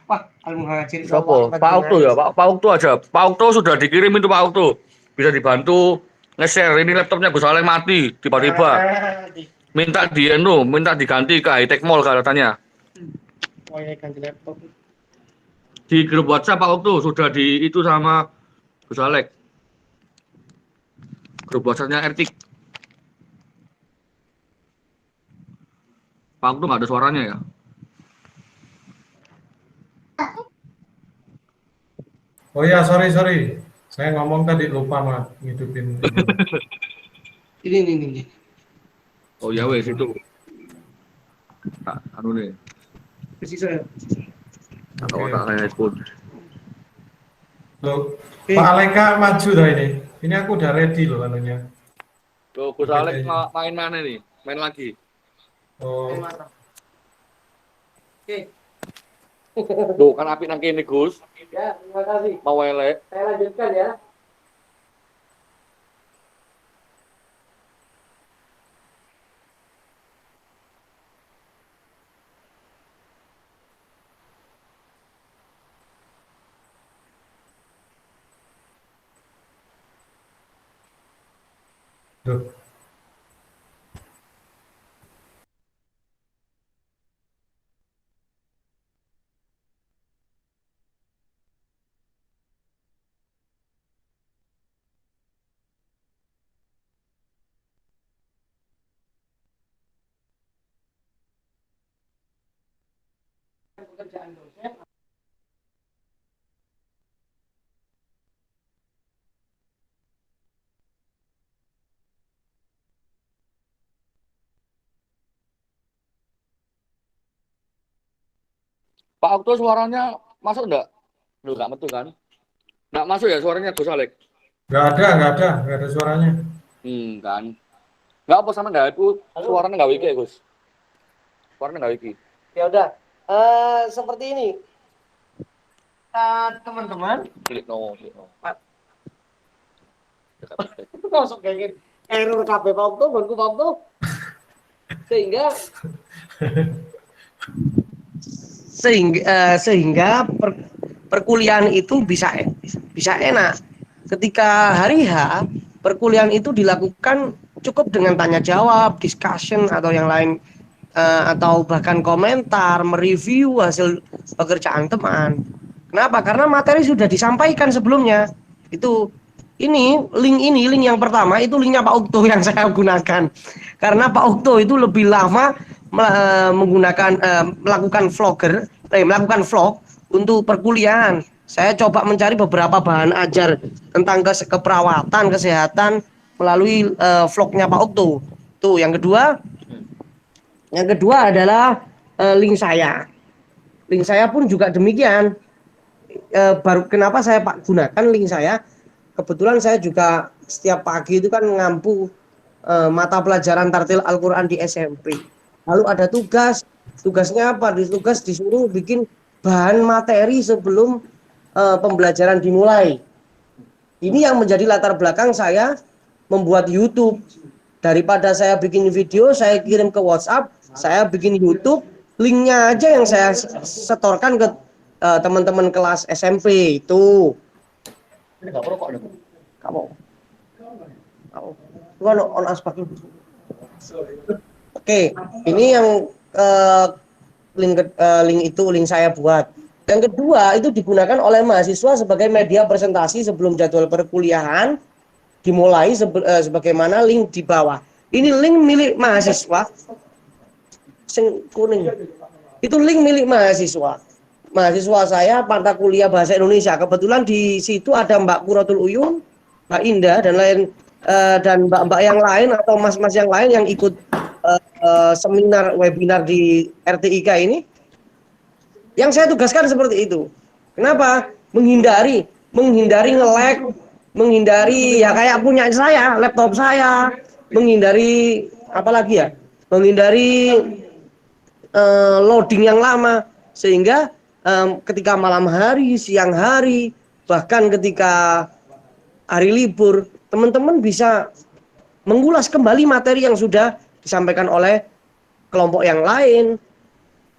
Wah, Al-Muhajir. Siapa? Pak Okto ya, Pak Okto aja. Pak Okto sudah dikirim itu Pak Okto. Bisa dibantu nge-share ini laptopnya Gus Alek mati tiba-tiba. Minta diganti ke High Tech Mall katanya. Oh ya ganti laptop. Di grup WhatsApp Pak Okto sudah di itu sama Gus Alek. Grup WhatsApp-nya Ertik. Pak Okto nggak ada suaranya ya? Oh ya, sorry. Saya ngomong tadi lupa mah ngidupin. Ini. Oh ya wes itu. Anu nih. Sisa. Atau tak saya pun. Loh, Oke. Pak Aleka maju dah ini. Ini aku udah ready loh anunya. Tuh, Gus Alex main mana nih? Main lagi. Oh, Oke. Tuh, kan api nang kene, Gus. Ya, terima kasih. Mau elek. Saya lanjutkan ya. duh. Pak Okto suaranya masuk enggak? Lu enggak metu kan? Enggak masuk ya suaranya Gus Alex? Nggak ada suaranya. Kan. Enggak apa sama enggak itu suaranya enggak wiki, Gus. Suaranya enggak wiki. Ya udah. Seperti ini. Teman-teman, Klik no. masuk kayak gini. Error KB Pak Okto, bantu Pak Okto. Sehingga perkuliahan itu bisa enak. Ketika hari H, perkuliahan itu dilakukan cukup dengan tanya jawab, discussion atau yang lain, atau bahkan komentar, mereview hasil pekerjaan teman. Kenapa? Karena materi sudah disampaikan sebelumnya. Link yang pertama itu linknya Pak Okto yang saya gunakan. Karena Pak Okto itu lebih lama melakukan vlog untuk perkuliahan. Saya coba mencari beberapa bahan ajar tentang keperawatan, kesehatan melalui vlognya Pak Okto. Tuh, yang kedua adalah link saya. Link saya pun juga demikian. Baru kenapa saya gunakan link saya? Kebetulan saya juga setiap pagi itu kan ngampu mata pelajaran tartil Al-Quran di SMP. Lalu ada tugasnya apa? Disuruh bikin bahan materi sebelum pembelajaran dimulai. Ini yang menjadi latar belakang saya membuat YouTube. Daripada saya bikin video, saya kirim ke WhatsApp, saya bikin YouTube, linknya aja yang saya setorkan ke teman-teman kelas SMP itu. Ini enggak perlu kok. Kamu on aspek. Oke, ini yang link saya buat. Yang kedua itu digunakan oleh mahasiswa sebagai media presentasi sebelum jadwal perkuliahan dimulai, sebagaimana link di bawah. Ini link milik mahasiswa. Kuning. Itu link milik mahasiswa. Mahasiswa saya mata kuliah bahasa Indonesia. Kebetulan di situ ada Mbak Quratul Uyun, Mbak Indah dan mbak-mbak yang lain atau mas-mas yang lain yang ikut webinar di RTIK ini. Yang saya tugaskan seperti itu. Kenapa? Menghindari nge-lag, menghindari ya kayak punya saya, laptop saya, menghindari apalagi ya? Menghindari loading yang lama, sehingga ketika malam hari, siang hari, bahkan ketika hari libur, teman-teman bisa mengulas kembali materi yang sudah disampaikan oleh kelompok yang lain.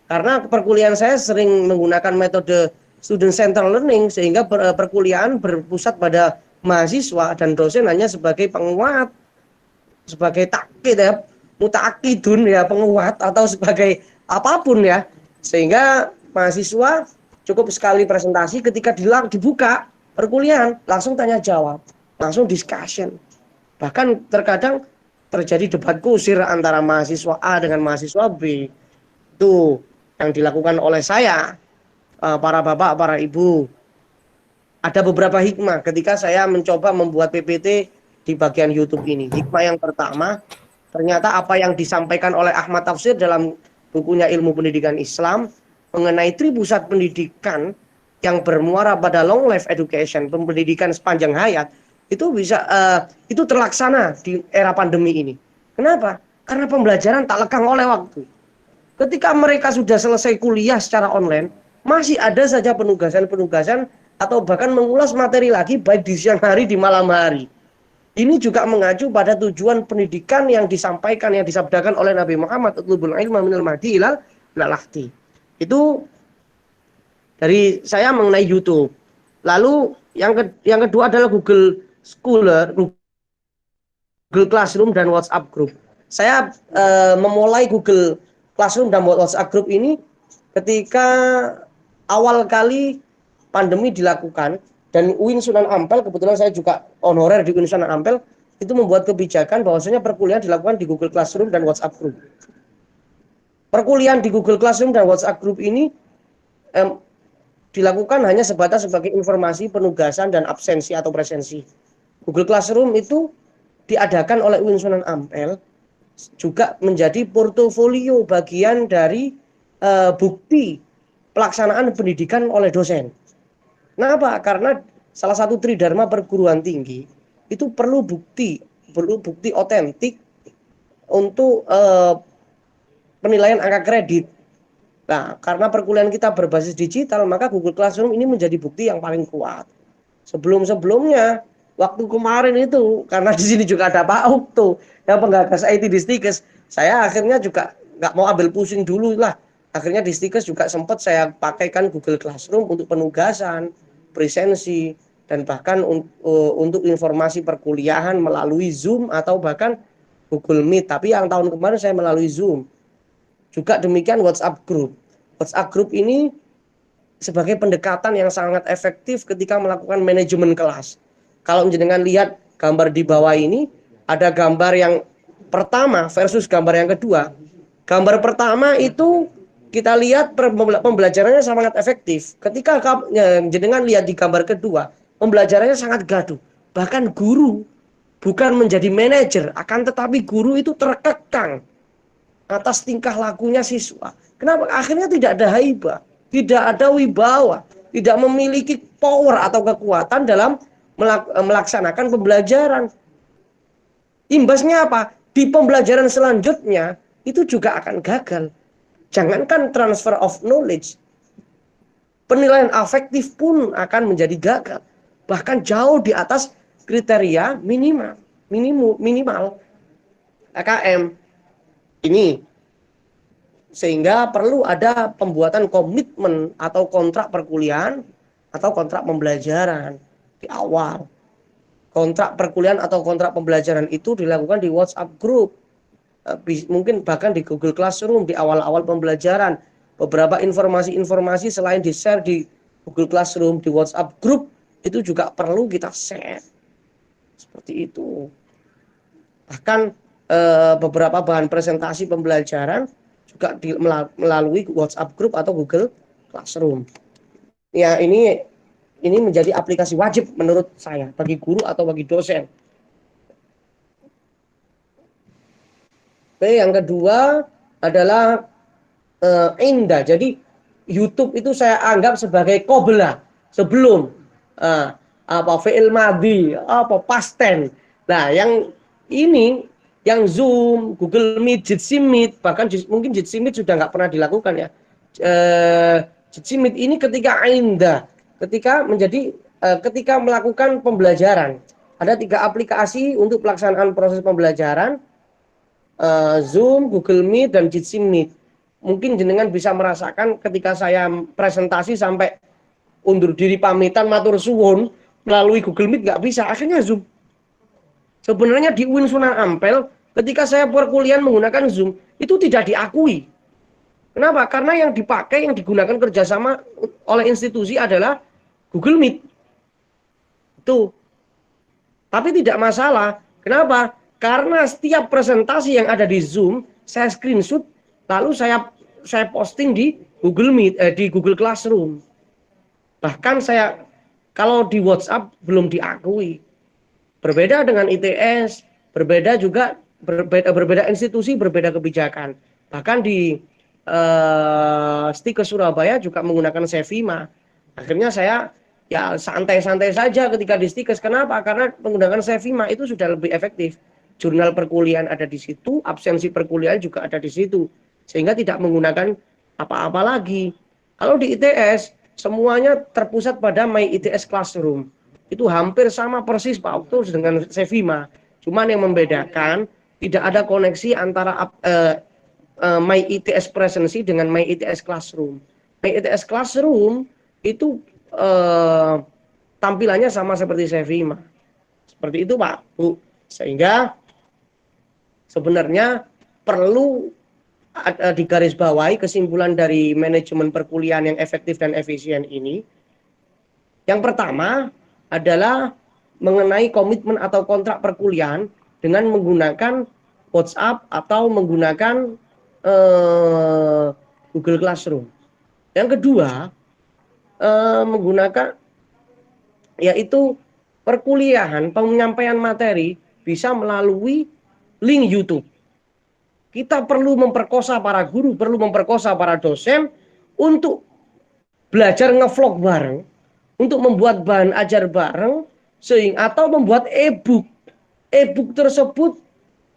Karena perkuliahan saya sering menggunakan metode student centered learning, sehingga perkuliahan berpusat pada mahasiswa dan dosen hanya sebagai penguat, sebagai takkid ya, mutakidun ya, penguat atau sebagai apapun ya. Sehingga mahasiswa cukup sekali presentasi, ketika dibuka perkuliahan langsung tanya jawab, langsung discussion. Bahkan terkadang terjadi debat kusir antara mahasiswa A dengan mahasiswa B. Itu yang dilakukan oleh saya, para bapak, para ibu. Ada beberapa hikmah ketika saya mencoba membuat PPT di bagian YouTube ini. Hikmah yang pertama, ternyata apa yang disampaikan oleh Ahmad Tafsir dalam bukunya Ilmu Pendidikan Islam mengenai tripusat pendidikan yang bermuara pada long life education, pendidikan sepanjang hayat, itu bisa itu terlaksana di era pandemi ini. Kenapa? Karena pembelajaran tak lekang oleh waktu. Ketika mereka sudah selesai kuliah secara online, masih ada saja penugasan-penugasan atau bahkan mengulas materi lagi baik di siang hari, di malam hari. Ini juga mengacu pada tujuan pendidikan yang disampaikan, yang disabdakan oleh Nabi Muhammad, utlubul ilma minal mahdi ilal lahdi. Itu dari saya mengenai YouTube. Lalu yang kedua adalah Google Scholar, Google Classroom dan WhatsApp Group. Saya memulai Google Classroom dan WhatsApp Group ini ketika awal kali pandemi dilakukan, dan UIN Sunan Ampel, kebetulan saya juga honorer di UIN Sunan Ampel, itu membuat kebijakan bahwasanya perkuliahan dilakukan di Google Classroom dan WhatsApp Group. Perkuliahan di Google Classroom dan WhatsApp Group ini dilakukan hanya sebatas sebagai informasi, penugasan, dan absensi atau presensi. Google Classroom itu diadakan oleh UIN Sunan Ampel juga menjadi portofolio bagian dari bukti pelaksanaan pendidikan oleh dosen. Kenapa? Karena salah satu tridharma perguruan tinggi itu perlu bukti otentik untuk penilaian angka kredit. Nah, karena perkuliahan kita berbasis digital, maka Google Classroom ini menjadi bukti yang paling kuat. Sebelum-sebelumnya, waktu kemarin itu, karena di sini juga ada Pak Ukto, yang penggagas IT di Stikes, saya akhirnya juga nggak mau ambil pusing dulu lah. Akhirnya di Stikes juga sempat saya pakaikan Google Classroom untuk penugasan, presensi, dan bahkan untuk informasi perkuliahan melalui Zoom atau bahkan Google Meet. Tapi yang tahun kemarin saya melalui Zoom. Juga demikian WhatsApp Group. WhatsApp Group ini sebagai pendekatan yang sangat efektif ketika melakukan manajemen kelas. Kalau jenengan lihat gambar di bawah ini, ada gambar yang pertama versus gambar yang kedua. Gambar pertama itu kita lihat pembelajarannya sangat efektif. Ketika jenengan lihat di gambar kedua, pembelajarannya sangat gaduh. Bahkan guru bukan menjadi manajer, akan tetapi guru itu terkekang atas tingkah lakunya siswa. Kenapa? Akhirnya tidak ada haibah, tidak ada wibawa, tidak memiliki power atau kekuatan dalam melaksanakan pembelajaran. Imbasnya apa? Di pembelajaran selanjutnya itu juga akan gagal. Jangankan transfer of knowledge, penilaian afektif pun akan menjadi gagal. Bahkan jauh di atas kriteria minimal AKM ini. Sehingga perlu ada pembuatan komitmen atau kontrak perkuliahan atau kontrak pembelajaran di awal. Kontrak perkuliahan atau kontrak pembelajaran itu dilakukan di WhatsApp Group. Mungkin bahkan di Google Classroom di awal-awal pembelajaran. Beberapa informasi-informasi selain di-share di Google Classroom, di WhatsApp Group, itu juga perlu kita share. Seperti itu. Bahkan beberapa bahan presentasi pembelajaran juga melalui WhatsApp Group atau Google Classroom. Ya, ini menjadi aplikasi wajib menurut saya bagi guru atau bagi dosen. Oke, yang kedua adalah indah. Jadi YouTube itu saya anggap sebagai qobla sebelum fi'il madhi, past tense. Nah, yang ini yang Zoom, Google Meet, Jitsi Meet, bahkan mungkin Jitsi Meet sudah nggak pernah dilakukan ya. Jitsi Meet ini ketika indah, ketika melakukan pembelajaran. Ada 3 aplikasi untuk pelaksanaan proses pembelajaran. Zoom, Google Meet, dan Jitsi Meet. Mungkin jenengan bisa merasakan ketika saya presentasi sampai undur diri pamitan matur suwun melalui Google Meet nggak bisa, akhirnya Zoom. Sebenarnya di UIN Sunan Ampel ketika saya perkuliahan menggunakan Zoom itu tidak diakui. Kenapa? Karena yang dipakai, yang digunakan kerjasama oleh institusi adalah Google Meet. Itu. Tapi tidak masalah. Kenapa? Karena setiap presentasi yang ada di Zoom, saya screenshot, lalu saya posting di Google Meet, di Google Classroom. Bahkan saya, kalau di WhatsApp belum diakui. Berbeda dengan ITS, berbeda institusi, berbeda kebijakan. Bahkan di Stikes Surabaya juga menggunakan Sevima. Akhirnya saya ya santai-santai saja ketika di Stikes. Kenapa? Karena menggunakan Sevima itu sudah lebih efektif. Jurnal perkuliahan ada di situ, absensi perkuliahan juga ada di situ. Sehingga tidak menggunakan apa-apa lagi. Kalau di ITS, semuanya terpusat pada My ITS Classroom. Itu hampir sama persis Pak Okto dengan Sevima. Cuman yang membedakan, tidak ada koneksi antara My ITS Presensi dengan My ITS Classroom. My ITS Classroom itu tampilannya sama seperti Sevima. Seperti itu Pak, Bu. Sehingga sebenarnya perlu digarisbawahi kesimpulan dari manajemen perkuliahan yang efektif dan efisien ini. Yang pertama adalah mengenai komitmen atau kontrak perkuliahan dengan menggunakan WhatsApp atau menggunakan Google Classroom. Yang kedua, menggunakan yaitu perkuliahan, penyampaian materi bisa melalui link YouTube. Kita perlu memperkosa para guru, perlu memperkosa para dosen untuk belajar ngevlog bareng, untuk membuat bahan ajar bareng, sehingga atau membuat e-book. E-book tersebut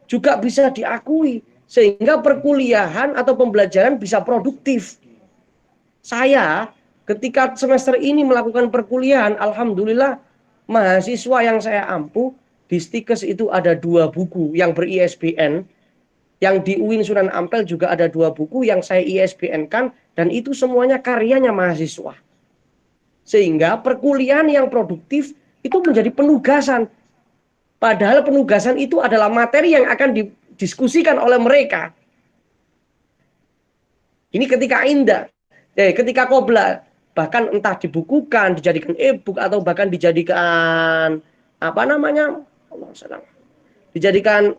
juga bisa diakui sehingga perkuliahan atau pembelajaran bisa produktif. Saya ketika semester ini melakukan perkuliahan, alhamdulillah mahasiswa yang saya ampuh di Stikes itu ada 2 buku yang ber-ISBN. Yang di UIN Sunan Ampel juga ada 2 buku yang saya ISBN-kan, dan itu semuanya karyanya mahasiswa. Sehingga perkuliahan yang produktif itu menjadi penugasan. Padahal penugasan itu adalah materi yang akan didiskusikan oleh mereka. Ini ketika indah, ketika qobla, bahkan entah dibukukan, dijadikan e-book atau bahkan dijadikan dijadikan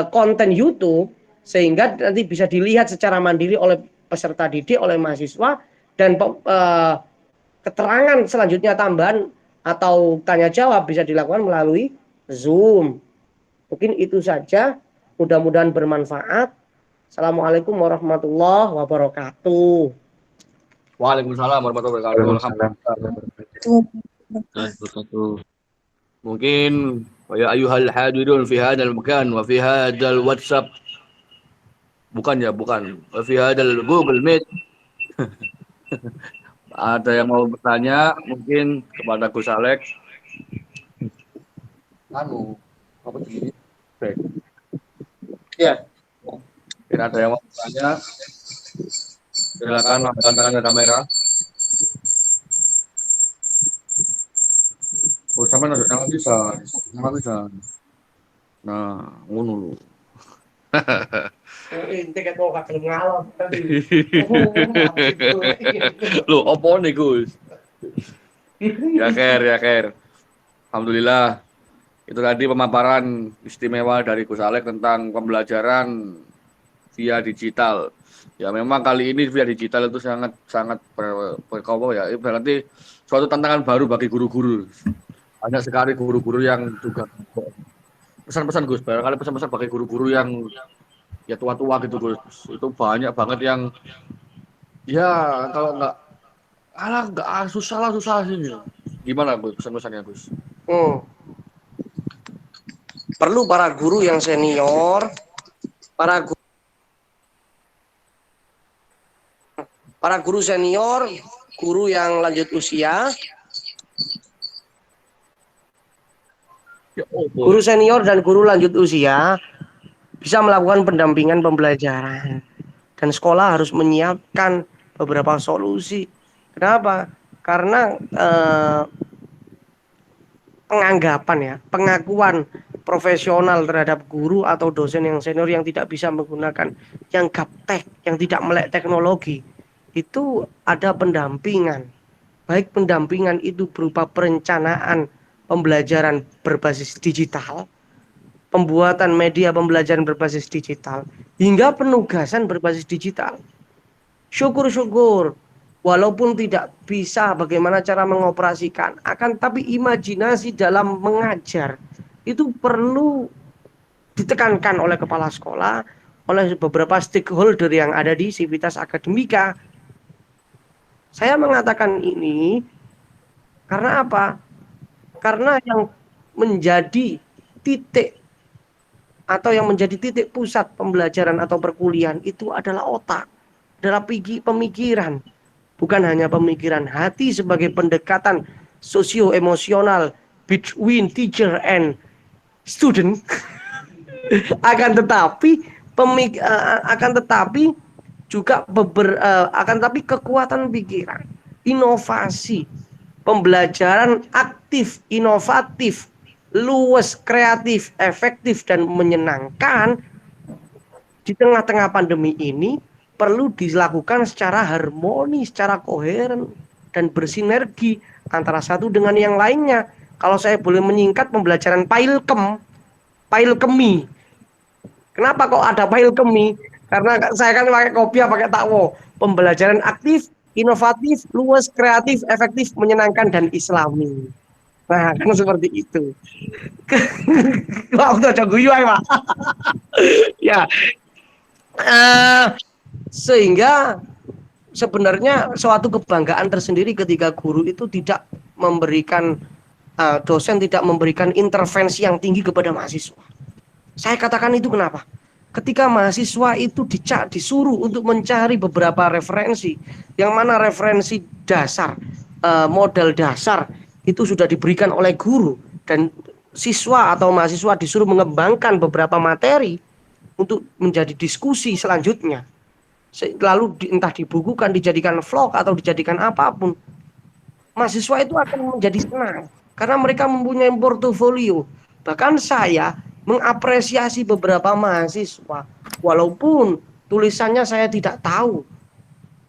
konten YouTube, sehingga nanti bisa dilihat secara mandiri oleh peserta didik, oleh mahasiswa, dan keterangan selanjutnya tambahan atau tanya jawab bisa dilakukan melalui Zoom. Mungkin itu saja, mudah-mudahan bermanfaat. Assalamualaikum warahmatullahi wabarakatuh. Waalaikumsalam warahmatullahi wabarakatuh. Mungkin ya ayuhal hadirun fi hadzal makan wa fi hadzal WhatsApp. Bukan, wa fi hadzal Google Meet. Ada yang mau bertanya mungkin kepada Gus Alex? Apa sih? Ya. Mungkin ada yang mau bertanya? Silakan angkat tangan kamera. Oh, sampai ada yang bisa. Nah, ngono lho. Loh, apa nih Gus? Ya Ker. Alhamdulillah. Itu tadi pemaparan istimewa dari Gus Alex tentang pembelajaran via digital. Ya memang kali ini via digital itu sangat berarti suatu tantangan baru bagi guru-guru. Banyak sekali guru-guru yang juga pesan-pesan Gus, barangkali pesan-pesan bagi guru-guru yang ya tua-tua gitu Gus. Itu banyak banget yang ya kalau nggak susah sih. Gimana Gus pesan-pesannya Gus? Perlu para guru yang senior, para guru senior, guru yang lanjut usia, guru senior dan guru lanjut usia bisa melakukan pendampingan pembelajaran, dan sekolah harus menyiapkan beberapa solusi. Kenapa? Karena pengakuan profesional terhadap guru atau dosen yang senior yang tidak bisa menggunakan yang gaptek, yang tidak melek teknologi, itu ada pendampingan. Baik pendampingan itu berupa perencanaan pembelajaran berbasis digital, pembuatan media pembelajaran berbasis digital, hingga penugasan berbasis digital. Syukur-syukur, walaupun tidak bisa bagaimana cara mengoperasikan, akan tapi imajinasi dalam mengajar itu perlu ditekankan oleh kepala sekolah, oleh beberapa stakeholder yang ada di Sivitas Akademika. Saya mengatakan ini Karena apa? Karena yang menjadi titik atau yang menjadi titik pusat pembelajaran atau perkuliahan itu adalah otak, adalah pemikiran. Bukan hanya pemikiran hati sebagai pendekatan sosio-emosional between teacher and student. akan tetapi juga akan tetapi kekuatan pikiran, inovasi, pembelajaran aktif, inovatif, luwes, kreatif, efektif dan menyenangkan di tengah-tengah pandemi ini perlu dilakukan secara harmoni, secara koheren dan bersinergi antara satu dengan yang lainnya. Kalau saya boleh menyingkat pembelajaran Pailkemi. Kenapa kok ada Pailkemi? Karena saya kan pakai kopiah, pakai takwo. Pembelajaran aktif, inovatif, luwes, kreatif, efektif, menyenangkan dan islami. Nah, kan seperti itu. Wah, udah guyu Pak. Ya. Sehingga sebenarnya suatu kebanggaan tersendiri ketika guru itu tidak memberikan dosen tidak memberikan intervensi yang tinggi kepada mahasiswa. Saya katakan itu kenapa? Ketika mahasiswa itu disuruh untuk mencari beberapa referensi, yang mana referensi dasar, modal dasar itu sudah diberikan oleh guru dan siswa atau mahasiswa disuruh mengembangkan beberapa materi untuk menjadi diskusi selanjutnya. Lalu entah dibukukan, dijadikan vlog atau dijadikan apapun. Mahasiswa itu akan menjadi senang karena mereka mempunyai portofolio. Bahkan saya mengapresiasi beberapa mahasiswa walaupun tulisannya saya tidak tahu.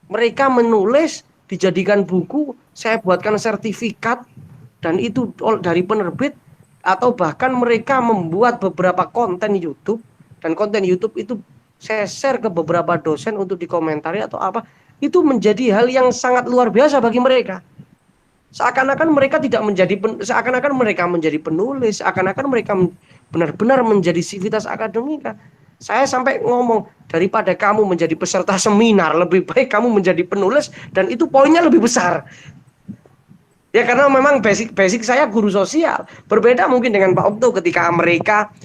Mereka menulis, dijadikan buku, saya buatkan sertifikat dan itu dari penerbit, atau bahkan mereka membuat beberapa konten YouTube dan konten YouTube itu saya share ke beberapa dosen untuk dikomentari atau apa. Itu menjadi hal yang sangat luar biasa bagi mereka. Seakan-akan mereka menjadi penulis, seakan-akan mereka benar-benar menjadi sivitas akademika. Saya sampai ngomong, daripada kamu menjadi peserta seminar, lebih baik kamu menjadi penulis dan itu poinnya lebih besar. Ya karena memang basic saya guru sosial. Berbeda mungkin dengan Pak Okto ketika mereka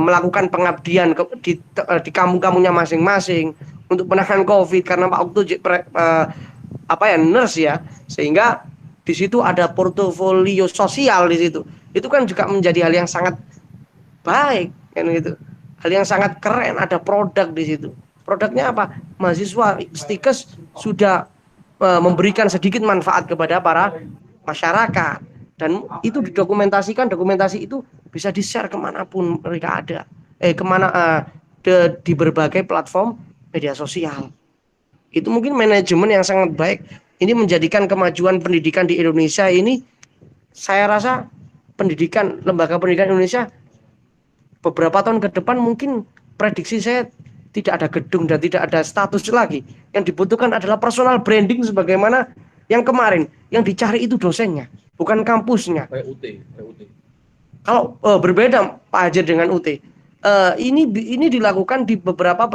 melakukan pengabdian di kampung-kampungnya masing-masing untuk penanganan COVID, karena Pak Okto nurse ya, sehingga di situ ada portofolio sosial di situ. Itu kan juga menjadi hal yang sangat baik kan gitu. Hal yang sangat keren, ada produk di situ. Produknya apa? Mahasiswa Stikes sudah memberikan sedikit manfaat kepada para masyarakat dan itu didokumentasikan. Dokumentasi itu bisa di-share kemanapun mereka ada. Di berbagai platform media sosial. Itu mungkin manajemen yang sangat baik. Ini menjadikan kemajuan pendidikan di Indonesia ini, saya rasa lembaga pendidikan Indonesia beberapa tahun ke depan mungkin prediksi saya tidak ada gedung dan tidak ada status lagi. Yang dibutuhkan adalah personal branding sebagaimana yang kemarin. Yang dicari itu dosennya, bukan kampusnya. Kayak UT. Kalau berbeda Pak Hajar dengan UT. Ini dilakukan di beberapa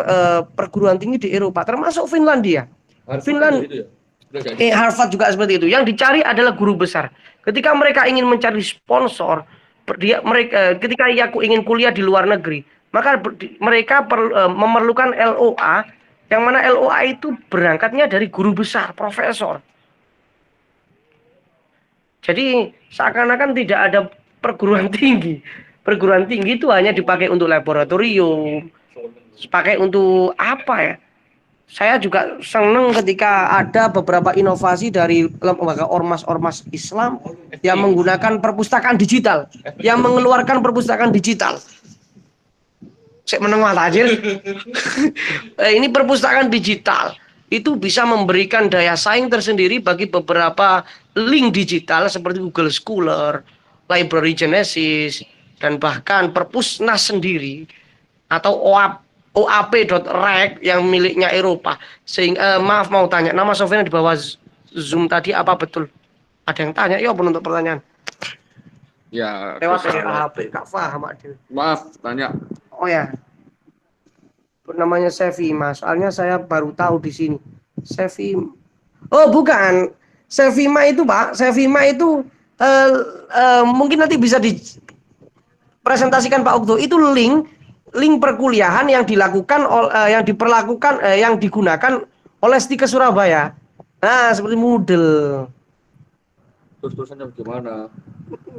perguruan tinggi di Eropa, termasuk Finlandia. Harvard juga seperti itu. Yang dicari adalah guru besar. Ketika mereka ingin mencari sponsor, ketika aku ingin kuliah di luar negeri, maka mereka memerlukan LOA, yang mana LOA itu berangkatnya dari guru besar, profesor. Jadi seakan-akan tidak ada perguruan tinggi. Perguruan tinggi itu hanya dipakai untuk laboratorium, dipakai untuk apa ya? Saya juga senang ketika ada beberapa inovasi dari lembaga ormas-ormas Islam yang menggunakan perpustakaan digital, yang mengeluarkan perpustakaan digital. Saya menengah tajir. Ini perpustakaan digital itu bisa memberikan daya saing tersendiri bagi beberapa link digital seperti Google Scholar, Library Genesis, dan bahkan Perpusnas sendiri atau OAP.reg yang miliknya Eropa. Sehingga maaf mau tanya, nama software di bawah Zoom tadi apa betul? Ada yang tanya? Ya penutup pertanyaan. Ya. Lewat HP, Kak Faham Adil. Maaf, tanya. Oh ya. Namanya Sevi, Mas. Soalnya saya baru tahu di sini. Sevi. Oh, bukan. Sevima itu Pak, Sevima itu mungkin nanti bisa dipresentasikan Pak Okto. Itu link perkuliahan yang dilakukan yang digunakan oleh Stikes Surabaya. Nah, seperti Moodle. Terus-terusannya bagaimana?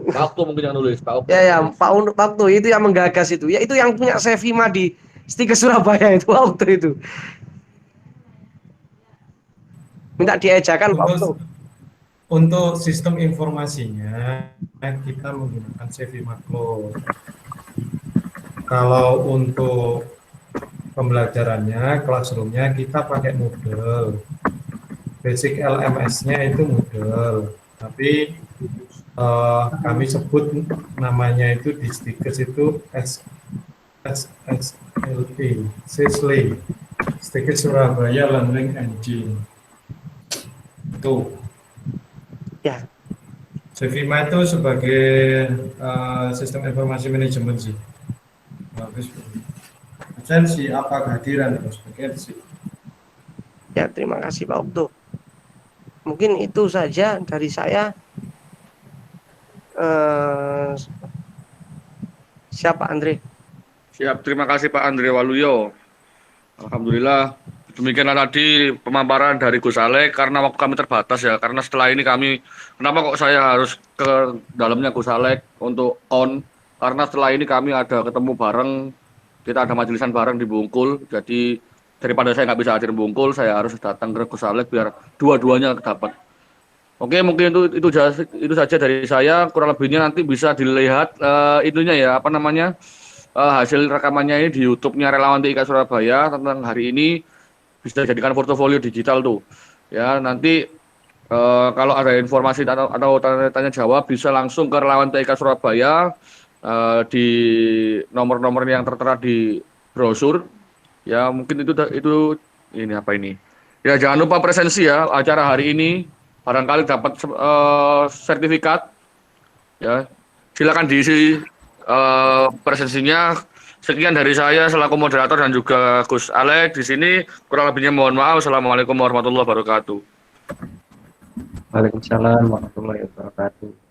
Pak Okto mungkin yang nulis, Pak Okto. Ya, Pak Okto itu yang menggagas itu. Ya, itu yang punya Sevima di Stikes Surabaya itu, Pak Okto itu. Minta diejakan Pak Okto. Untuk sistem informasinya kita menggunakan Sevima Cloud. Kalau untuk pembelajarannya, classroomnya kita pakai Moodle. Basic LMS-nya itu Moodle. Tapi kami sebut namanya itu di Stikes itu SSLE, Stikes Surabaya Learning Engine. Itu. Ya. Sevima itu sebagai sistem informasi manajemen sih. Bagus. Absensi apa kehadiran dan sebagainya. Ya, terima kasih Pak Okto. Mungkin itu saja dari saya. Siapa Andre? Siap, terima kasih Pak Andre Waluyo. Alhamdulillah. Demikianlah tadi pemaparan dari Gus Alek, karena waktu kami terbatas ya. Karena setelah ini kenapa kok saya harus ke dalamnya Gus Alek untuk on? Karena setelah ini kami ada ketemu bareng, kita ada majelisan bareng di Bungkul. Jadi daripada saya nggak bisa hadir di Bungkul, saya harus datang ke Gus Alek biar dua-duanya dapat. Oke, mungkin itu saja dari saya. Kurang lebihnya nanti bisa dilihat hasil rekamannya ini di YouTube-nya Relawan TIK Surabaya tentang hari ini, bisa jadikan portofolio digital tuh. Ya, nanti kalau ada informasi atau tanya jawab bisa langsung ke Relawan TIK Surabaya di nomor-nomor yang tertera di brosur. Ya, mungkin itu ini apa ini. Ya, jangan lupa presensi ya acara hari ini. Barangkali dapat sertifikat. Ya, silakan diisi presensinya. Sekian dari saya selaku moderator dan juga Gus Alek di sini. Kurang lebihnya mohon maaf. Assalamualaikum warahmatullahi wabarakatuh. Waalaikumsalam warahmatullahi wabarakatuh.